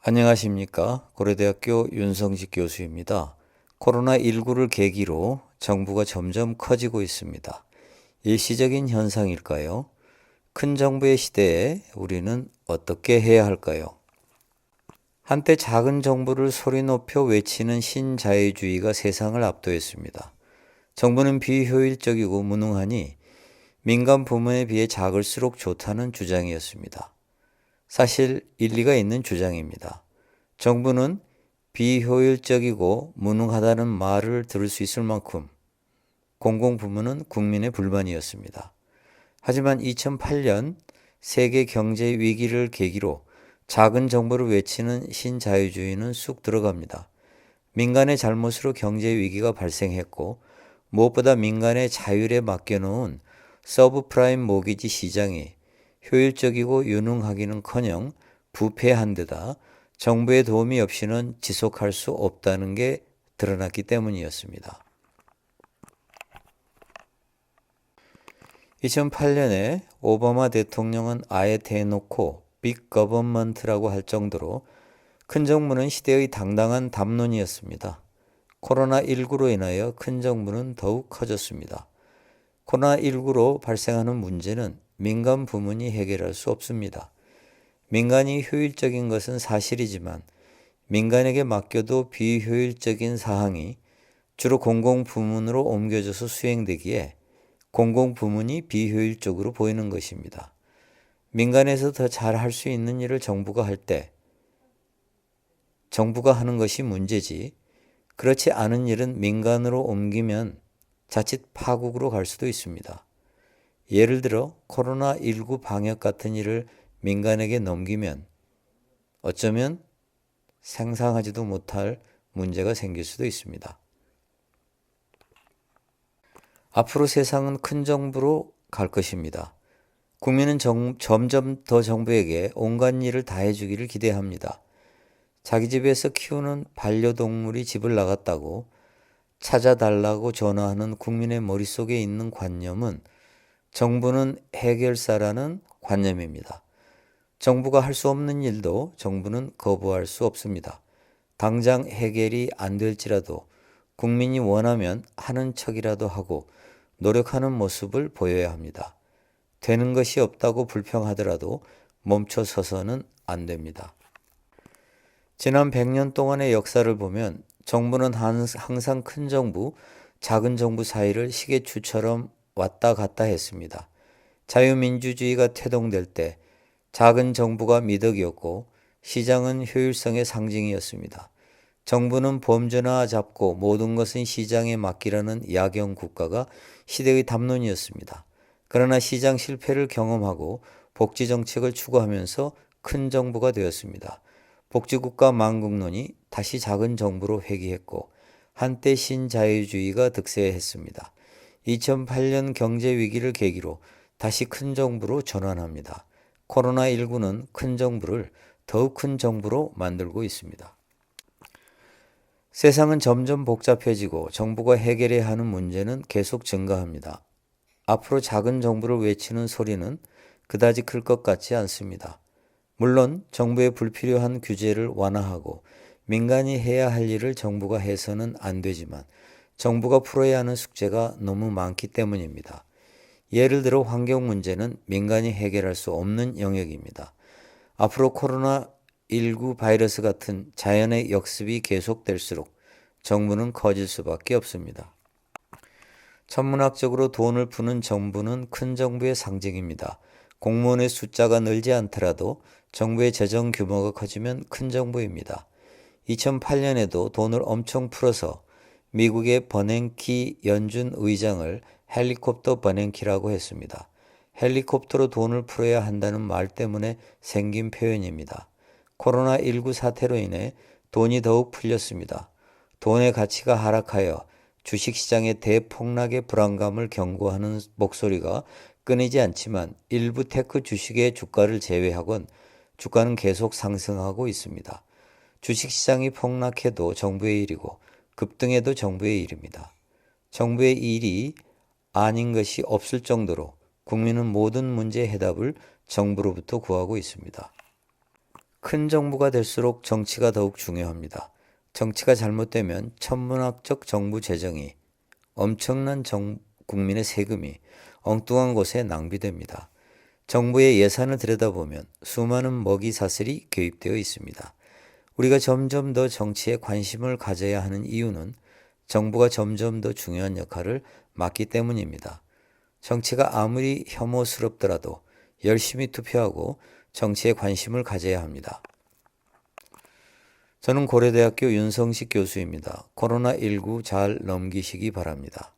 안녕하십니까. 고려대학교 윤성직 교수입니다. 코로나19를 계기로 정부가 점점 커지고 있습니다. 일시적인 현상일까요? 큰 정부의 시대에 우리는 어떻게 해야 할까요? 한때 작은 정부를 소리 높여 외치는 신자유주의가 세상을 압도했습니다. 정부는 비효율적이고 무능하니 민간 부문에 비해 작을수록 좋다는 주장이었습니다. 사실 일리가 있는 주장입니다. 정부는 비효율적이고 무능하다는 말을 들을 수 있을 만큼 공공부문은 국민의 불만이었습니다. 하지만 2008년 세계 경제 위기를 계기로 작은 정부를 외치는 신자유주의는 쑥 들어갑니다. 민간의 잘못으로 경제 위기가 발생했고 무엇보다 민간의 자율에 맡겨놓은 서브프라임 모기지 시장이 효율적이고 유능하기는커녕 부패한 데다 정부의 도움이 없이는 지속할 수 없다는 게 드러났기 때문이었습니다. 2008년에 오바마 대통령은 아예 대놓고 빅 거버먼트라고 할 정도로 큰 정부는 시대의 당당한 담론이었습니다. 코로나19로 인하여 큰 정부는 더욱 커졌습니다. 코로나19로 발생하는 문제는 민간 부문이 해결할 수 없습니다. 민간이 효율적인 것은 사실이지만 민간에게 맡겨도 비효율적인 사항이 주로 공공부문으로 옮겨져서 수행되기에 공공부문이 비효율적으로 보이는 것입니다. 민간에서 더 잘할 수 있는 일을 정부가 할 때 정부가 하는 것이 문제지, 그렇지 않은 일은 민간으로 옮기면 자칫 파국으로 갈 수도 있습니다. 예를 들어 코로나19 방역 같은 일을 민간에게 넘기면 어쩌면 상상하지도 못할 문제가 생길 수도 있습니다. 앞으로 세상은 큰 정부로 갈 것입니다. 국민은 점점 더 정부에게 온갖 일을 다 해주기를 기대합니다. 자기 집에서 키우는 반려동물이 집을 나갔다고 찾아달라고 전화하는 국민의 머릿속에 있는 관념은 정부는 해결사라는 관념입니다. 정부가 할 수 없는 일도 정부는 거부할 수 없습니다. 당장 해결이 안 될지라도 국민이 원하면 하는 척이라도 하고 노력하는 모습을 보여야 합니다. 되는 것이 없다고 불평하더라도 멈춰서서는 안 됩니다. 지난 100년 동안의 역사를 보면 정부는 항상 큰 정부, 작은 정부 사이를 시계추처럼 왔다 갔다 했습니다. 자유민주주의가 태동될 때 작은 정부가 미덕이었고 시장은 효율성의 상징이었습니다. 정부는 범죄나 잡고 모든 것은 시장에 맡기라는 야경 국가가 시대의 담론이었습니다. 그러나 시장 실패를 경험하고 복지 정책을 추구하면서 큰 정부가 되었습니다. 복지국가 망국론이 다시 작은 정부로 회귀했고 한때 신자유주의가 득세했습니다. 2008년 경제 위기를 계기로 다시 큰 정부로 전환합니다. 코로나19는 큰 정부를 더욱 큰 정부로 만들고 있습니다. 세상은 점점 복잡해지고 정부가 해결해야 하는 문제는 계속 증가합니다. 앞으로 작은 정부를 외치는 소리는 그다지 클 것 같지 않습니다. 물론 정부의 불필요한 규제를 완화하고 민간이 해야 할 일을 정부가 해서는 안 되지만 정부가 풀어야 하는 숙제가 너무 많기 때문입니다. 예를 들어 환경 문제는 민간이 해결할 수 없는 영역입니다. 앞으로 코로나19 바이러스 같은 자연의 역습이 계속될수록 정부는 커질 수밖에 없습니다. 천문학적으로 돈을 푸는 정부는 큰 정부의 상징입니다. 공무원의 숫자가 늘지 않더라도 정부의 재정 규모가 커지면 큰 정부입니다. 2008년에도 돈을 엄청 풀어서 미국의 버냉키 연준 의장을 헬리콥터 버냉키라고 했습니다. 헬리콥터로 돈을 풀어야 한다는 말 때문에 생긴 표현입니다. 코로나19 사태로 인해 돈이 더욱 풀렸습니다. 돈의 가치가 하락하여 주식시장의 대폭락의 불안감을 경고하는 목소리가 끊이지 않지만 일부 테크 주식의 주가를 제외하곤 주가는 계속 상승하고 있습니다. 주식시장이 폭락해도 정부의 일이고 급등해도 정부의 일입니다. 정부의 일이 아닌 것이 없을 정도로 국민은 모든 문제의 해답을 정부로부터 구하고 있습니다. 큰 정부가 될수록 정치가 더욱 중요합니다. 정치가 잘못되면 천문학적 정부 재정이 엄청난 국민의 세금이 엉뚱한 곳에 낭비됩니다. 정부의 예산을 들여다보면 수많은 먹이 사슬이 개입되어 있습니다. 우리가 점점 더 정치에 관심을 가져야 하는 이유는 정부가 점점 더 중요한 역할을 맡기 때문입니다. 정치가 아무리 혐오스럽더라도 열심히 투표하고 정치에 관심을 가져야 합니다. 저는 고려대학교 윤성식 교수입니다. 코로나19 잘 넘기시기 바랍니다.